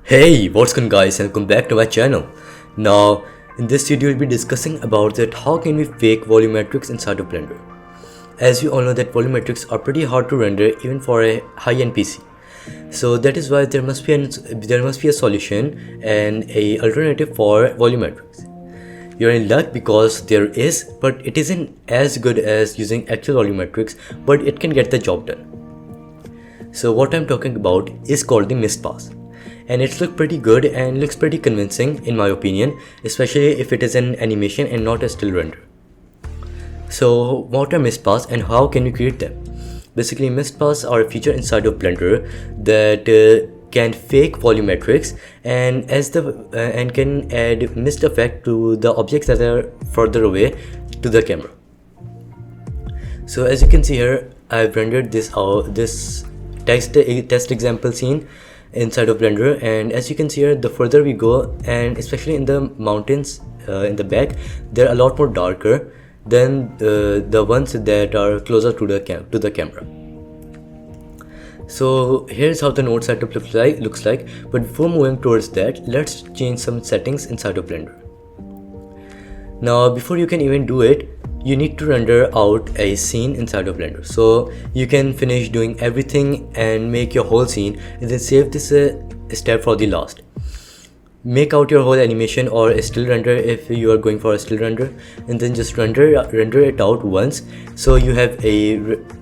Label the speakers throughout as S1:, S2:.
S1: Hey, what's going guys, and welcome back to my channel. Now, in this video we'll be discussing about that how can we fake volumetrics inside of Blender. As you all know that volumetrics are pretty hard to render even for a high-end PC. So that is why there must be a solution and a alternative for volumetrics. You're in luck because there is, but it isn't as good as using actual volumetrics, but it can get the job done. So what I'm talking about is called the mist pass. And it looks pretty good and looks pretty convincing in my opinion, especially if it is an animation and not a still render. So what are mist pass and how can we create them? Basically, mist pass are a feature inside of Blender that can fake volumetrics and can add mist effect to the objects that are further away to the camera. So as you can see here, I've rendered this test example scene inside of Blender, and as you can see here, the further we go, and especially in the mountains in the back, they're a lot more darker than the ones that are closer to the camera. So here's how the node setup looks like. But before moving towards that, let's change some settings inside of Blender. Now before you can even do it, you need to render out a scene inside of Blender. So you can finish doing everything and make your whole scene and then save this step for the last. Make out your whole animation or a still render if you are going for a still render, and then just render it out once so you have a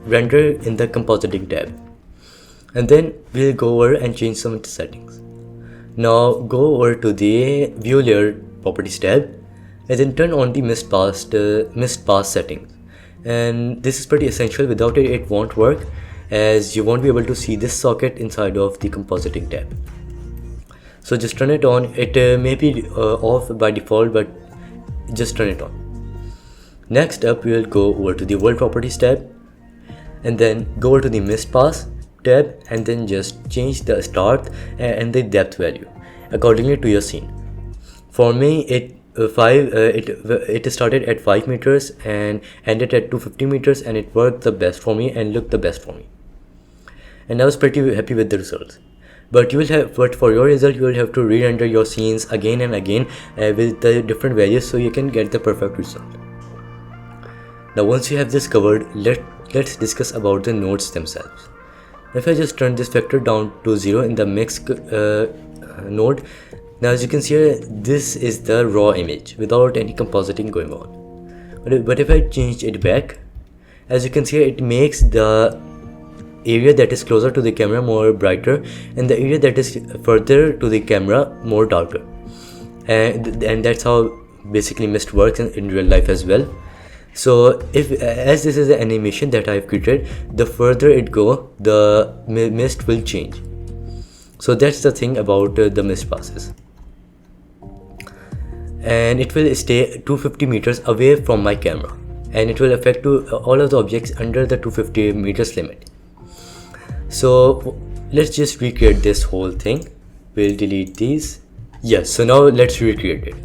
S1: render in the compositing tab. And then we'll go over and change some of the settings. Now go over to the view layer properties tab and then turn on the mist pass settings. And this is pretty essential. Without it, it won't work, as you won't be able to see this socket inside of the compositing tab. So just turn it on. It may be off by default, but just turn it on. Next up, we will go over to the world properties tab and then go over to the mist pass tab and then just change the start and the depth value accordingly to your scene. For me, it started at 5 meters and ended at 250 meters, and it worked the best for me and looked the best for me, and I was pretty happy with the results. But for your result, you will have to re-render your scenes again and again with the different values so you can get the perfect result. Now once you have this covered, let's discuss about the nodes themselves. If I just turn this vector down to 0 in the mix node, now as you can see here, this is the raw image without any compositing going on. But if I change it back, as you can see here, it makes the area that is closer to the camera more brighter and the area that is further to the camera more darker. And that's how basically mist works in real life as well. So as this is an animation that I've created, the further it go, the mist will change. So that's the thing about the mist passes. And it will stay 250 meters away from my camera, and it will affect to all of the objects under the 250 meters limit. So let's just recreate this whole thing. We'll delete these. Yes, so now let's recreate it.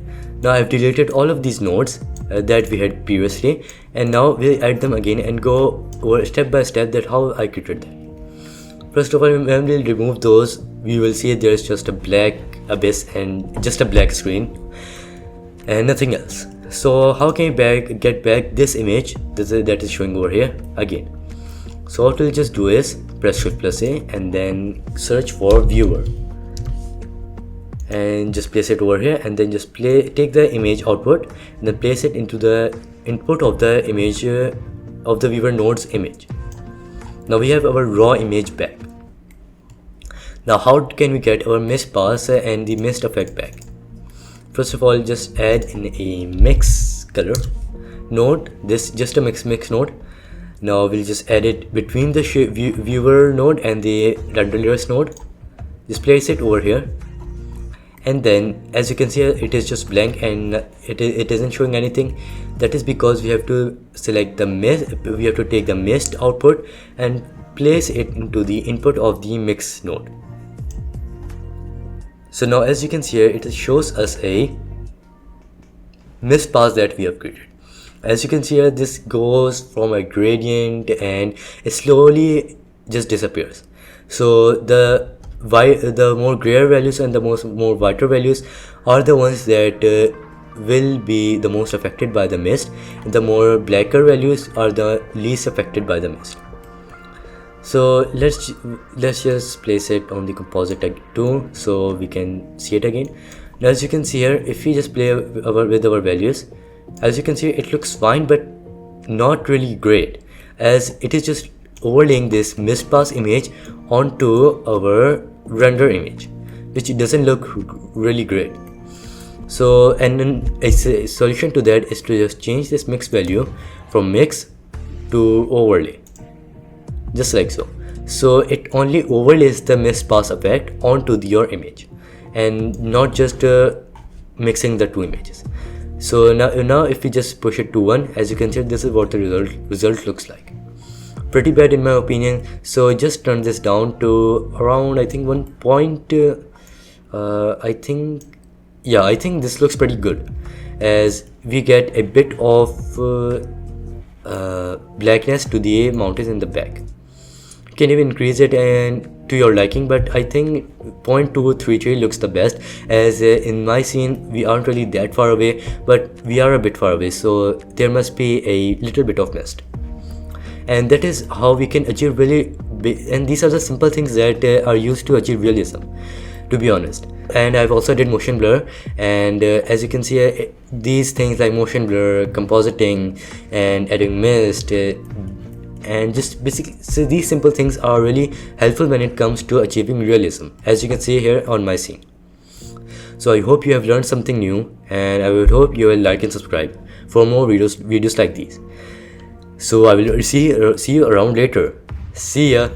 S1: Now I've deleted all of these nodes that we had previously, and now we'll add them again and go over step by step that how I created them. First of all, when we'll remove those, we will see there's just a black abyss and just a black screen and nothing else. So how can we get back this image that is showing over here again? So what we'll just do is press Shift+A and then search for viewer and just place it over here, and then just take the image output and then place it into the input of the image of the viewer node's image. Now we have our raw image back. Now how can we get our mist pass and the mist effect back? First of all, just add in a mix color node, just a mix node. Now we'll just add it between the viewer node and the render layers node. Just place it over here, and then as you can see, it is just blank and it isn't showing anything. That is because we have to select the mist. We have to take the mist output and place it into the input of the mix node. So now as you can see here, it shows us a mist pass that we have created. As you can see here, this goes from a gradient and it slowly just disappears. So the the more grayer values and the more whiter values are the ones that will be the most affected by the mist, and the more blacker values are the least affected by the mist. So let's just place it on the composite too, so we can see it again. Now as you can see here, if we just play with our values, as you can see it looks fine but not really great, as it is just overlaying this mist pass image onto our render image, which doesn't look really great. So, and then a solution to that is to just change this mix value from mix to overlay, just like so. So it only overlays the mist pass effect onto your image and not just mixing the two images. So now if we just push it to 1, as you can see, this is what the result looks like. Pretty bad in my opinion. So just turn this down to around, I think 1 point, I think this looks pretty good, as we get a bit of blackness to the mountains in the back. You can even increase it and to your liking, but I think 0.233 looks the best, as in my scene we aren't really that far away, but we are a bit far away, so there must be a little bit of mist. And that is how we can achieve and these are the simple things that are used to achieve realism, to be honest. And I've also did motion blur, and as you can see, these things like motion blur, compositing, and adding mist, and just basically, so these simple things are really helpful when it comes to achieving realism, as you can see here on my scene. So I hope you have learned something new, and I would hope you will like and subscribe for more videos like these. So I will see you around later. See ya.